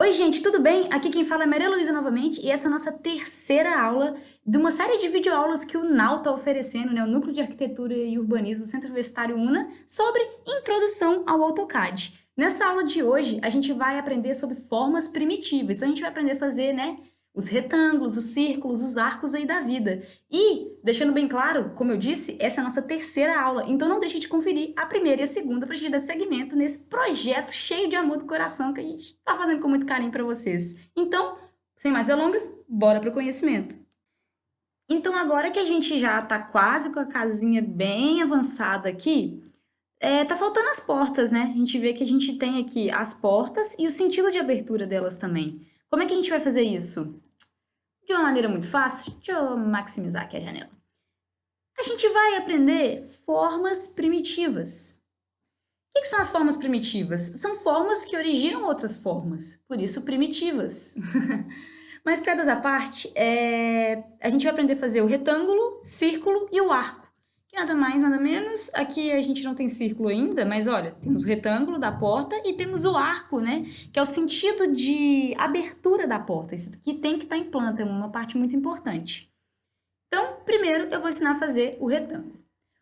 Oi, gente, tudo bem? Aqui quem fala é Maria Luísa novamente e essa é a nossa terceira aula de uma série de videoaulas que o NAU está oferecendo, né, o Núcleo de Arquitetura e Urbanismo do Centro Universitário UNA, sobre Introdução ao AutoCAD. Nessa aula de hoje, a gente vai aprender sobre formas primitivas. A gente vai aprender a fazer, né, os retângulos, os círculos, os arcos aí da vida. E, deixando bem claro, como eu disse, essa é a nossa terceira aula, então não deixe de conferir a primeira e a segunda para a gente dar seguimento nesse projeto cheio de amor do coração que a gente está fazendo com muito carinho para vocês. Então, sem mais delongas, bora para o conhecimento. Então, agora que a gente já está quase com a casinha bem avançada aqui, tá faltando as portas, né? A gente vê que a gente tem aqui as portas e o sentido de abertura delas também. Como é que a gente vai fazer isso? De uma maneira muito fácil, deixa eu maximizar aqui a janela. A gente vai aprender formas primitivas. O que são as formas primitivas? São formas que originam outras formas, por isso primitivas. Mas, piadas à parte, a gente vai aprender a fazer o retângulo, círculo e o arco. Que nada mais, nada menos, aqui a gente não tem círculo ainda, mas olha, temos o retângulo da porta e temos o arco, né? Que é o sentido de abertura da porta. Isso aqui tem que estar em planta, é uma parte muito importante. Então, primeiro eu vou ensinar a fazer o retângulo.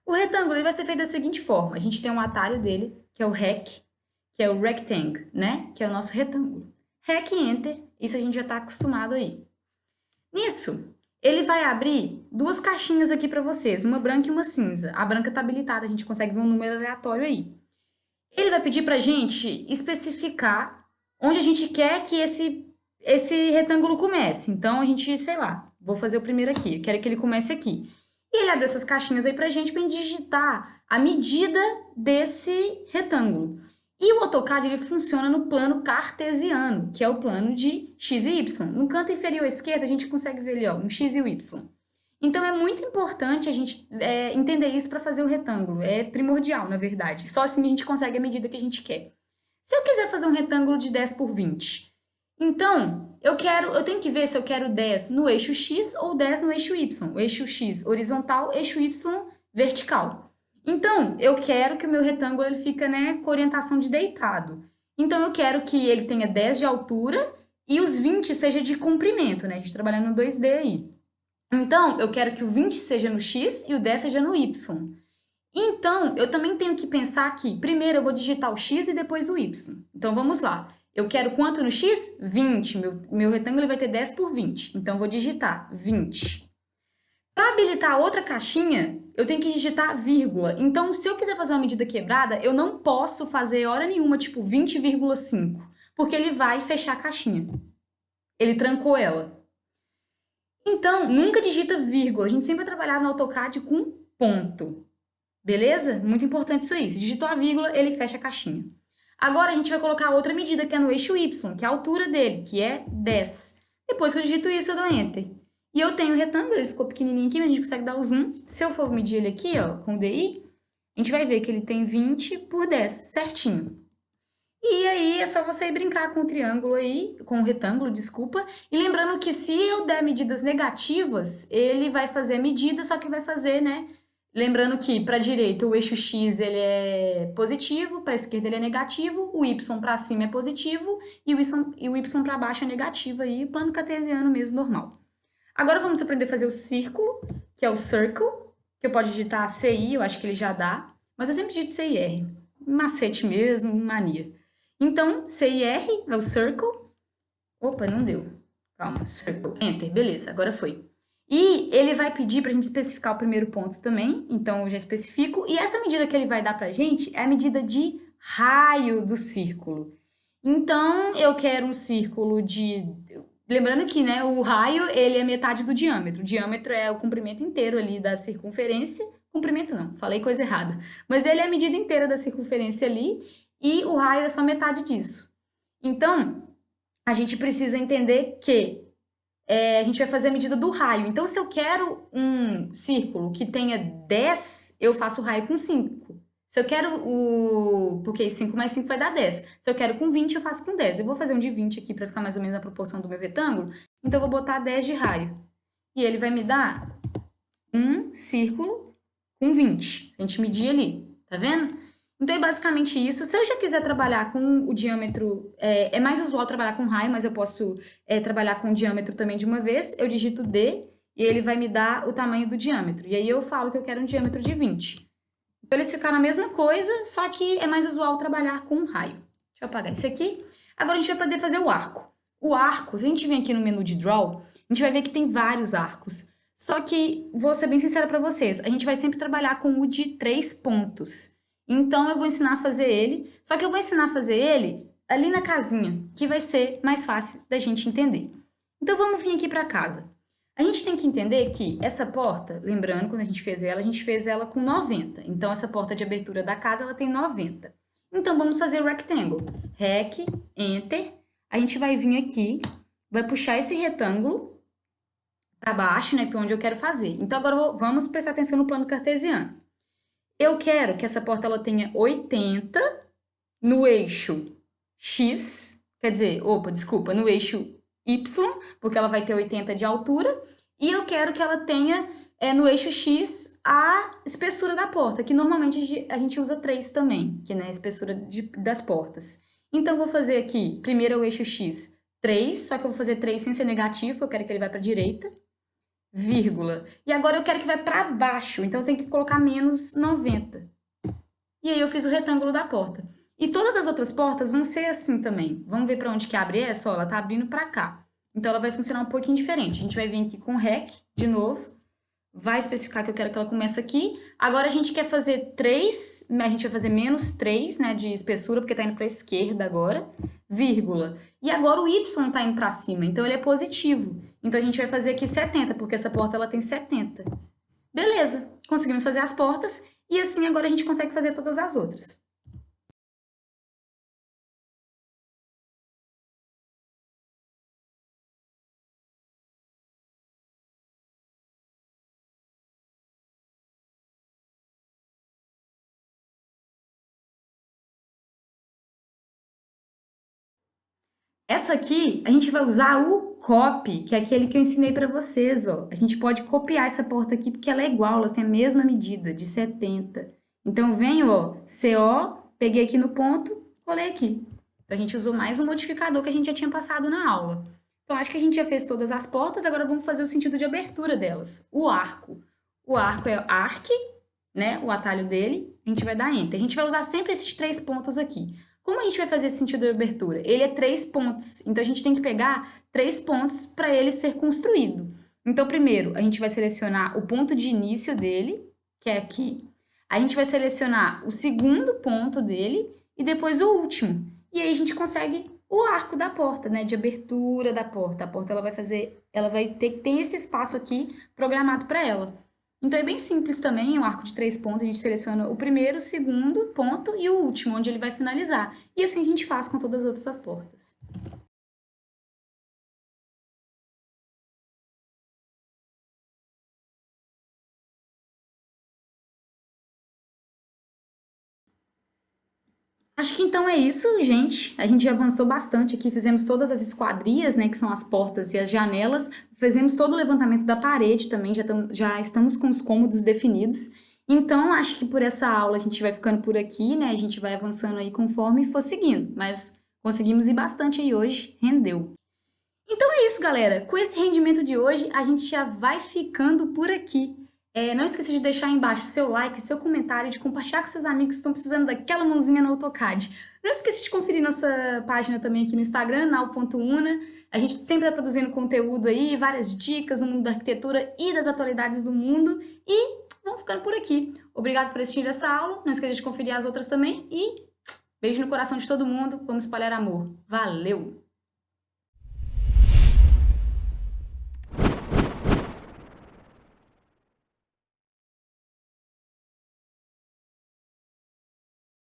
O retângulo ele vai ser feito da seguinte forma. A gente tem um atalho dele, que é o REC, que é o Rectangle, né? Que é o nosso retângulo. REC e Enter, isso a gente já está acostumado aí. Nisso, ele vai abrir duas caixinhas aqui para vocês, uma branca e uma cinza. A branca está habilitada, a gente consegue ver um número aleatório aí. Ele vai pedir para a gente especificar onde a gente quer que esse retângulo comece. Então, a gente, sei lá, vou fazer o primeiro aqui, eu quero que ele comece aqui. E ele abre essas caixinhas aí para a gente digitar a medida desse retângulo. E o AutoCAD ele funciona no plano cartesiano, que é o plano de x e y. No canto inferior esquerdo, a gente consegue ver ali, ó, um x e o y. Então, é muito importante a gente entender isso para fazer o retângulo. É primordial, na verdade. Só assim a gente consegue a medida que a gente quer. Se eu quiser fazer um retângulo de 10 por 20, então, eu tenho que ver se eu quero 10 no eixo X ou 10 no eixo Y. O eixo X horizontal, eixo Y vertical. Então, eu quero que o meu retângulo ele fica, né, com orientação de deitado. Então, eu quero que ele tenha 10 de altura e os 20 seja de comprimento, né? A gente trabalhando no 2D aí. Então, eu quero que o 20 seja no X e o 10 seja no Y. Então, eu também tenho que pensar que primeiro eu vou digitar o X e depois o Y. Então, vamos lá. Eu quero quanto no X? 20. Meu retângulo vai ter 10 por 20. Então, eu vou digitar 20. Para habilitar a outra caixinha, eu tenho que digitar vírgula. Então, se eu quiser fazer uma medida quebrada, eu não posso fazer hora nenhuma, tipo 20,5, porque ele vai fechar a caixinha. Ele trancou ela. Então, nunca digita vírgula. A gente sempre vai trabalhar no AutoCAD com ponto. Beleza? Muito importante isso aí. Se digitou a vírgula, ele fecha a caixinha. Agora, a gente vai colocar outra medida, que é no eixo Y, que é a altura dele, que é 10. Depois que eu digito isso, eu dou Enter. E eu tenho o retângulo, ele ficou pequenininho aqui, mas a gente consegue dar o zoom. Se eu for medir ele aqui, ó, com o DI, a gente vai ver que ele tem 20 por 10, certinho. E aí, é só você ir brincar com o triângulo aí, com o retângulo, desculpa. E lembrando que se eu der medidas negativas, ele vai fazer a medida, só que vai fazer, né? Lembrando que para a direita o eixo X ele é positivo, para a esquerda ele é negativo, o Y para cima é positivo e o Y para baixo é negativo aí, plano cartesiano mesmo, normal. Agora vamos aprender a fazer o círculo, que é o circle, que eu posso digitar CI, eu acho que ele já dá, mas eu sempre digito CIR, macete mesmo, mania. Então, CIR é o circle. Opa, não deu. Calma, circle, enter, beleza, agora foi. E ele vai pedir para a gente especificar o primeiro ponto também, então eu já especifico. E essa medida que ele vai dar para a gente é a medida de raio do círculo. Então, eu quero um círculo de... Lembrando que, né, o raio, ele é metade do diâmetro. O diâmetro é o comprimento inteiro ali da circunferência. Comprimento não, falei coisa errada. Mas ele é a medida inteira da circunferência ali e o raio é só metade disso. Então, a gente precisa entender que a gente vai fazer a medida do raio. Então, se eu quero um círculo que tenha 10, eu faço o raio com 5. Se eu quero porque 5 mais 5 vai dar 10. Se eu quero com 20, eu faço com 10. Eu vou fazer um de 20 aqui para ficar mais ou menos na proporção do meu retângulo. Então, eu vou botar 10 de raio. E ele vai me dar um círculo com 20. A gente medir ali, tá vendo? Então é basicamente isso. Se eu já quiser trabalhar com o diâmetro, é mais usual trabalhar com raio, mas eu posso trabalhar com o diâmetro também de uma vez. Eu digito D e ele vai me dar o tamanho do diâmetro. E aí eu falo que eu quero um diâmetro de 20. Então eles ficaram a mesma coisa, só que é mais usual trabalhar com raio. Deixa eu apagar isso aqui. Agora a gente vai poder fazer o arco. O arco, se a gente vir aqui no menu de Draw, a gente vai ver que tem vários arcos. Só que, vou ser bem sincera para vocês, a gente vai sempre trabalhar com o de 3 pontos. Então, eu vou ensinar a fazer ele, só que eu vou ensinar a fazer ele ali na casinha, que vai ser mais fácil da gente entender. Então, vamos vir aqui para casa. A gente tem que entender que essa porta, lembrando, quando a gente fez ela com 90. Então, essa porta de abertura da casa, ela tem 90. Então, vamos fazer o rectangle. Rec, Enter. A gente vai vir aqui, vai puxar esse retângulo para baixo, né, para onde eu quero fazer. Então, agora vamos prestar atenção no plano cartesiano. Eu quero que essa porta ela tenha 80 no eixo X, quer dizer, no eixo Y, porque ela vai ter 80 de altura, e eu quero que ela tenha no eixo X a espessura da porta, que normalmente a gente usa 3 também, que é a espessura das portas. Então, eu vou fazer aqui, primeiro o eixo X, 3, só que eu vou fazer 3 sem ser negativo, eu quero que ele vá para a direita, vírgula. E agora eu quero que vá para baixo, então eu tenho que colocar menos 90. E aí eu fiz o retângulo da porta. E todas as outras portas vão ser assim também. Vamos ver para onde que abre essa? Ó, ela tá abrindo para cá. Então ela vai funcionar um pouquinho diferente. A gente vai vir aqui com REC de novo. Vai especificar que eu quero que ela comece aqui. Agora a gente quer fazer 3, a gente vai fazer menos 3, né, de espessura, porque tá indo para a esquerda agora, vírgula. E agora o Y tá indo para cima, então ele é positivo. Então a gente vai fazer aqui 70, porque essa porta ela tem 70. Beleza, conseguimos fazer as portas e assim agora a gente consegue fazer todas as outras. Essa aqui, a gente vai usar o copy, que é aquele que eu ensinei para vocês, ó. A gente pode copiar essa porta aqui porque ela é igual, elas têm a mesma medida, de 70. Então, eu venho, ó, CO, peguei aqui no ponto, colei aqui. Então, a gente usou mais um modificador que a gente já tinha passado na aula. Então, acho que a gente já fez todas as portas, agora vamos fazer o sentido de abertura delas. O arco. O arco é arc, né, o atalho dele, a gente vai dar Enter. A gente vai usar sempre esses 3 pontos aqui. Como a gente vai fazer esse sentido de abertura? Ele é 3 pontos, então a gente tem que pegar 3 pontos para ele ser construído. Então, primeiro, a gente vai selecionar o ponto de início dele, que é aqui. A gente vai selecionar o segundo ponto dele e depois o último. E aí a gente consegue o arco da porta, né, de abertura da porta. A porta ela vai ter que ter esse espaço aqui programado para ela. Então, é bem simples também, o arco de 3 pontos, a gente seleciona o primeiro, o segundo ponto e o último, onde ele vai finalizar. E assim a gente faz com todas as outras portas. Acho que então é isso, gente. A gente já avançou bastante aqui, fizemos todas as esquadrias, né, que são as portas e as janelas. Fizemos todo o levantamento da parede também, já estamos com os cômodos definidos. Então, acho que por essa aula a gente vai ficando por aqui, né? A gente vai avançando aí conforme for seguindo. Mas conseguimos ir bastante aí hoje, rendeu. Então é isso, galera. Com esse rendimento de hoje, a gente já vai ficando por aqui. Não esqueça de deixar aí embaixo seu like, seu comentário, de compartilhar com seus amigos que estão precisando daquela mãozinha no AutoCAD. Não esqueça de conferir nossa página também aqui no Instagram, nau.una. A gente sempre está produzindo conteúdo aí, várias dicas no mundo da arquitetura e das atualidades do mundo. E vamos ficando por aqui. Obrigado por assistir essa aula. Não esqueça de conferir as outras também. E beijo no coração de todo mundo. Vamos espalhar amor. Valeu!